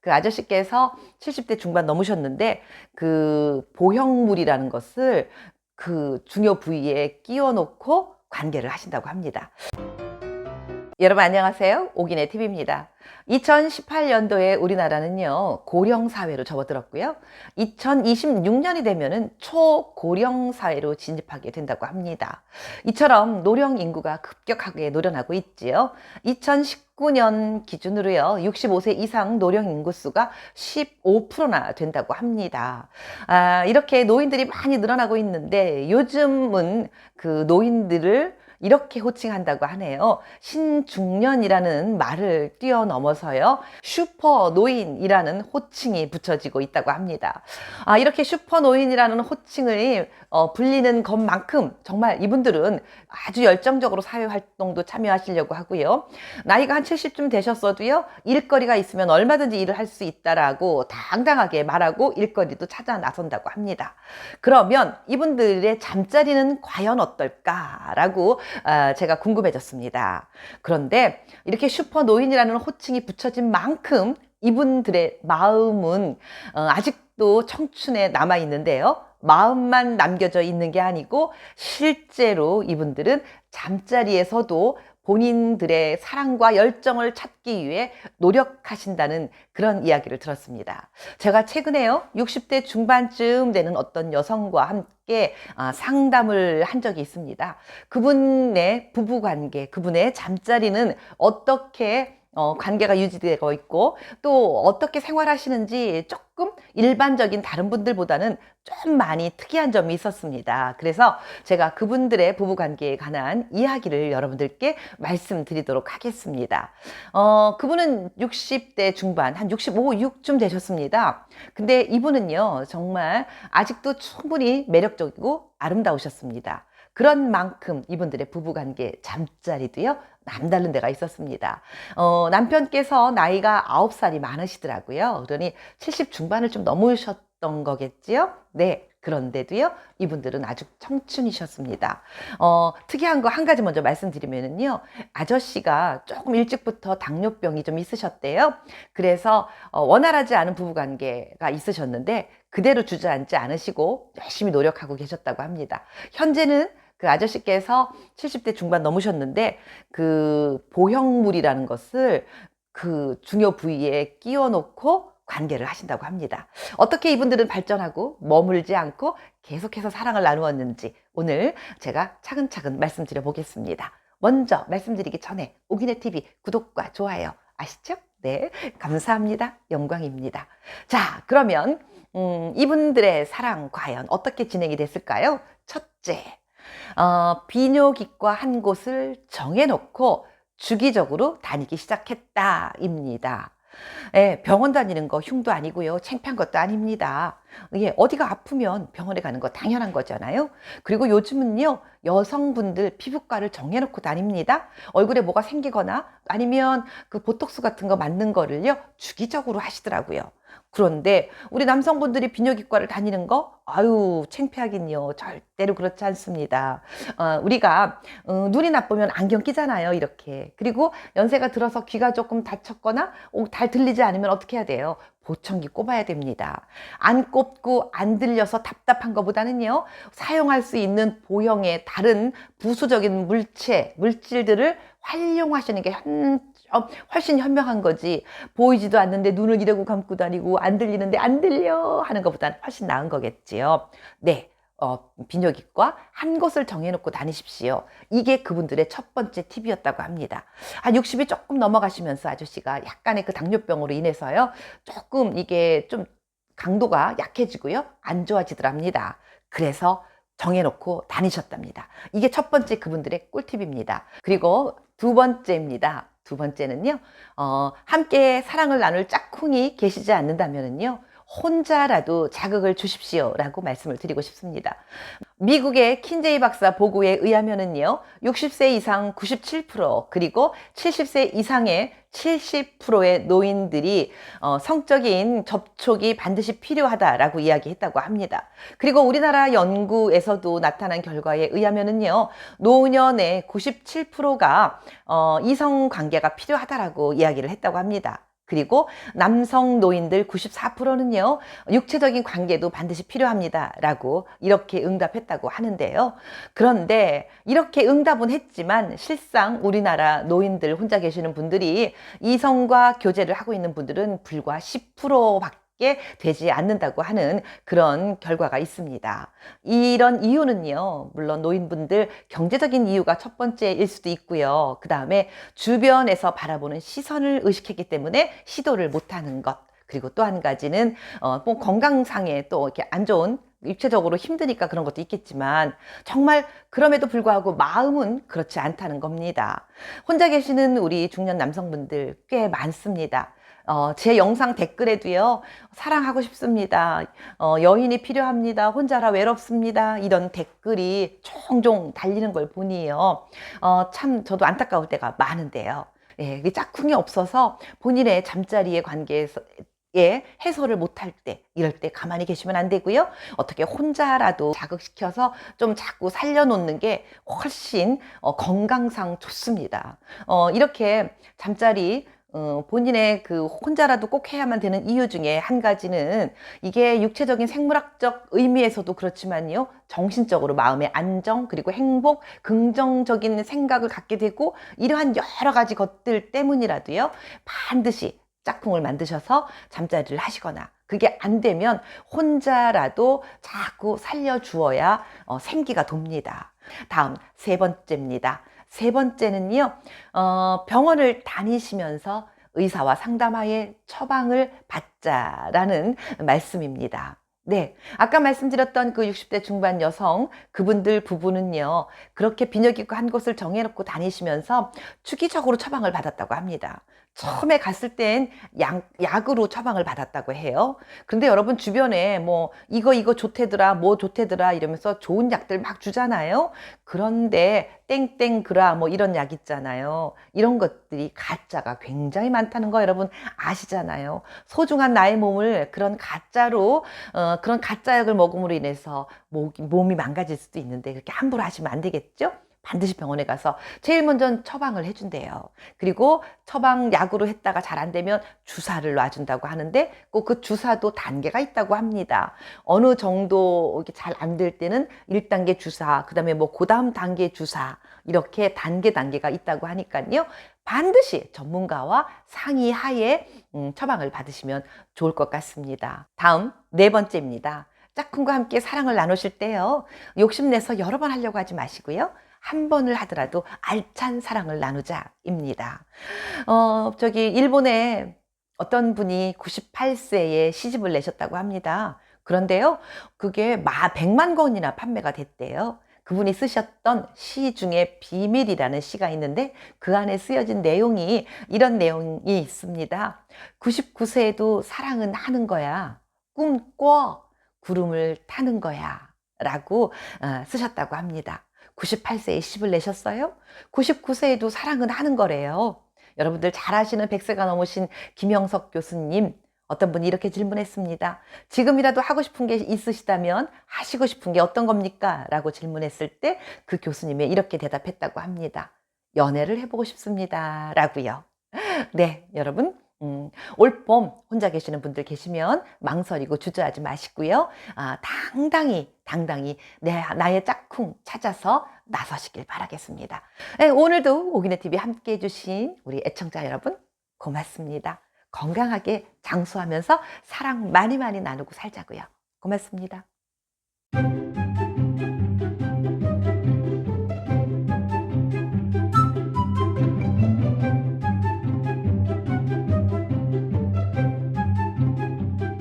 그 아저씨께서 70대 중반 넘으셨는데 그 보형물이라는 것을 그 중요 부위에 끼워 놓고 관계를 하신다고 합니다. 여러분 안녕하세요. 오기네 TV입니다. 2018년도에 우리나라는요 고령 사회로 접어들었고요. 2026년이 되면은 초고령 사회로 진입하게 된다고 합니다. 이처럼 노령 인구가 급격하게 늘어나고 있지요. 2019년 기준으로요 65세 이상 노령 인구 수가 15%나 된다고 합니다. 이렇게 노인들이 많이 늘어나고 있는데 요즘은 그 노인들을 이렇게 호칭한다고 하네요. 신중년이라는 말을 뛰어넘어서요. 슈퍼 노인이라는 호칭이 붙여지고 있다고 합니다. 이렇게 슈퍼 노인이라는 호칭을 불리는 것만큼 정말 이분들은 아주 열정적으로 사회활동도 참여하시려고 하고요. 나이가 한 70쯤 되셨어도요. 일거리가 있으면 얼마든지 일을 할 수 있다라고 당당하게 말하고 일거리도 찾아 나선다고 합니다. 그러면 이분들의 잠자리는 과연 어떨까라고 제가 궁금해졌습니다. 그런데 이렇게 슈퍼 노인이라는 호칭이 붙여진 만큼 이분들의 마음은 아직도 청춘에 남아 있는데요. 마음만 남겨져 있는 게 아니고 실제로 이분들은 잠자리에서도 본인들의 사랑과 열정을 찾기 위해 노력하신다는 그런 이야기를 들었습니다. 제가 최근에요 60대 중반쯤 되는 어떤 여성과 함께 상담을 한 적이 있습니다. 그분의 부부관계, 그분의 잠자리는 어떻게 관계가 유지되고 있고 또 어떻게 생활하시는지 조금 일반적인 다른 분들보다는 좀 많이 특이한 점이 있었습니다. 그래서 제가 그분들의 부부관계에 관한 이야기를 여러분들께 말씀드리도록 하겠습니다. 그분은 60대 중반, 한 65, 6쯤 되셨습니다. 근데 이분은요, 정말 아직도 충분히 매력적이고 아름다우셨습니다. 그런 만큼 이분들의 부부관계 잠자리도요 남다른 데가 있었습니다. 남편께서 나이가 9살이 많으시더라고요. 그러니 70 중반을 좀 넘으셨던 거겠지요? 네. 그런데도요, 이분들은 아주 청춘이셨습니다. 특이한 거 한 가지 먼저 말씀드리면요, 아저씨가 조금 일찍부터 당뇨병이 좀 있으셨대요. 그래서 원활하지 않은 부부관계가 있으셨는데 그대로 주저앉지 않으시고 열심히 노력하고 계셨다고 합니다. 현재는 그 아저씨께서 70대 중반 넘으셨는데 그 보형물이라는 것을 그 중요 부위에 끼워 놓고 관계를 하신다고 합니다. 어떻게 이분들은 발전하고 머물지 않고 계속해서 사랑을 나누었는지 오늘 제가 차근차근 말씀드려 보겠습니다. 먼저 말씀드리기 전에 오기네 TV 구독과 좋아요 아시죠? 네, 감사합니다. 영광입니다. 자, 그러면 이분들의 사랑 과연 어떻게 진행이 됐을까요? 첫째, 비뇨기과 한 곳을 정해놓고 주기적으로 다니기 시작했다입니다. 예, 병원 다니는 거 흉도 아니고요. 창피한 것도 아닙니다. 예, 어디가 아프면 병원에 가는 거 당연한 거잖아요. 그리고 요즘은요, 여성분들 피부과를 정해놓고 다닙니다. 얼굴에 뭐가 생기거나 아니면 그 보톡스 같은 거 맞는 거를요, 주기적으로 하시더라고요. 그런데 우리 남성분들이 비뇨기과를 다니는 거 아유 창피하긴요. 절대로 그렇지 않습니다. 우리가 눈이 나쁘면 안경 끼잖아요. 이렇게. 그리고 연세가 들어서 귀가 조금 다쳤거나 잘 들리지 않으면 어떻게 해야 돼요? 보청기 꼽아야 됩니다. 안 꼽고 안 들려서 답답한 것보다는요. 사용할 수 있는 보형의 다른 부수적인 물질들을 활용하시는 게 훨씬 현명한 거지. 보이지도 않는데 눈을 이러고 감고 다니고 안 들리는데 안 들려 하는 것보다는 훨씬 나은 거겠지요. 네. 비뇨기과 한 곳을 정해놓고 다니십시오. 이게 그분들의 첫 번째 팁이었다고 합니다. 한 60이 조금 넘어가시면서 아저씨가 약간의 그 당뇨병으로 인해서요. 조금 이게 좀 강도가 약해지고요. 안 좋아지더랍니다. 그래서 정해놓고 다니셨답니다. 이게 첫 번째 그분들의 꿀팁입니다. 그리고 두 번째입니다. 두 번째는요, 함께 사랑을 나눌 짝꿍이 계시지 않는다면요, 혼자라도 자극을 주십시오 라고 말씀을 드리고 싶습니다. 미국의 킨제이 박사 보고에 의하면은요, 60세 이상 97%, 그리고 70세 이상의 70%의 노인들이 성적인 접촉이 반드시 필요하다라고 이야기했다고 합니다. 그리고 우리나라 연구에서도 나타난 결과에 의하면은요, 노년의 97%가 이성 관계가 필요하다라고 이야기를 했다고 합니다. 그리고 남성 노인들 94%는요, 육체적인 관계도 반드시 필요합니다. 라고 이렇게 응답했다고 하는데요. 그런데 이렇게 응답은 했지만 실상 우리나라 노인들 혼자 계시는 분들이 이성과 교제를 하고 있는 분들은 불과 10%밖에 되지 않는다고 하는 그런 결과가 있습니다. 이런 이유는요, 물론 노인분들 경제적인 이유가 첫 번째일 수도 있고요. 그 다음에 주변에서 바라보는 시선을 의식했기 때문에 시도를 못하는 것. 그리고 또 한 가지는 뭐 건강상에 또 이렇게 안 좋은, 육체적으로 힘드니까 그런 것도 있겠지만 정말 그럼에도 불구하고 마음은 그렇지 않다는 겁니다. 혼자 계시는 우리 중년 남성분들 꽤 많습니다. 제 영상 댓글에도요, 사랑하고 싶습니다. 여인이 필요합니다. 혼자라 외롭습니다. 이런 댓글이 종종 달리는 걸 보니요. 참 저도 안타까울 때가 많은데요. 예, 이게 짝꿍이 없어서 본인의 잠자리의 관계에서 해소를 못할 때, 이럴 때 가만히 계시면 안 되고요. 어떻게 혼자라도 자극시켜서 좀 자꾸 살려놓는 게 훨씬 건강상 좋습니다. 이렇게 잠자리 본인의 그 혼자라도 꼭 해야만 되는 이유 중에 한 가지는 이게 육체적인 생물학적 의미에서도 그렇지만요. 정신적으로 마음의 안정, 그리고 행복, 긍정적인 생각을 갖게 되고 이러한 여러 가지 것들 때문이라도요. 반드시 짝꿍을 만드셔서 잠자리를 하시거나 그게 안 되면 혼자라도 자꾸 살려주어야 생기가 돕니다. 다음 세 번째입니다. 세 번째는요, 병원을 다니시면서 의사와 상담하에 처방을 받자라는 말씀입니다. 네. 아까 말씀드렸던 그 60대 중반 여성, 그분들 부부는요, 그렇게 비뇨 기과 한 곳을 정해놓고 다니시면서 주기적으로 처방을 받았다고 합니다. 처음에 갔을 땐 약으로 처방을 받았다고 해요. 그런데 여러분 주변에 뭐 이거 좋대더라, 뭐 좋대더라 이러면서 좋은 약들 막 주잖아요. 그런데 땡땡그라 뭐 이런 약 있잖아요. 이런 것들이 가짜가 굉장히 많다는 거 여러분 아시잖아요. 소중한 나의 몸을 그런 가짜로 그런 가짜 약을 먹음으로 인해서 몸이 망가질 수도 있는데 그렇게 함부로 하시면 안 되겠죠? 반드시 병원에 가서 제일 먼저 처방을 해준대요. 그리고 처방 약으로 했다가 잘 안 되면 주사를 놔준다고 하는데 꼭 그 주사도 단계가 있다고 합니다. 어느 정도 이렇게 잘 안 될 때는 1단계 주사, 그 다음에 뭐 그 다음 단계 주사, 이렇게 단계가 있다고 하니까요. 반드시 전문가와 상의하에 처방을 받으시면 좋을 것 같습니다. 다음 네 번째입니다. 짝꿍과 함께 사랑을 나누실 때요. 욕심내서 여러 번 하려고 하지 마시고요. 한 번을 하더라도 알찬 사랑을 나누자입니다. 저기 일본에 어떤 분이 98세에 시집을 내셨다고 합니다. 그런데요, 그게 100만 권이나 판매가 됐대요. 그분이 쓰셨던 시 중에 비밀이라는 시가 있는데 그 안에 쓰여진 내용이 이런 내용이 있습니다. 99세에도 사랑은 하는 거야. 꿈꿔 구름을 타는 거야. 라고 쓰셨다고 합니다. 98세에 시집을 내셨어요? 99세에도 사랑은 하는 거래요. 여러분들 잘 아시는 100세가 넘으신 김영석 교수님, 어떤 분이 이렇게 질문했습니다. 지금이라도 하고 싶은 게 있으시다면 하시고 싶은 게 어떤 겁니까? 라고 질문했을 때 그 교수님이 이렇게 대답했다고 합니다. 연애를 해보고 싶습니다. 라고요. 네, 여러분. 올봄 혼자 계시는 분들 계시면 망설이고 주저하지 마시고요. 당당히 나의 짝꿍 찾아서 나서시길 바라겠습니다. 네, 오늘도 오기네TV 함께 해주신 우리 애청자 여러분 고맙습니다. 건강하게 장수하면서 사랑 많이 나누고 살자고요. 고맙습니다.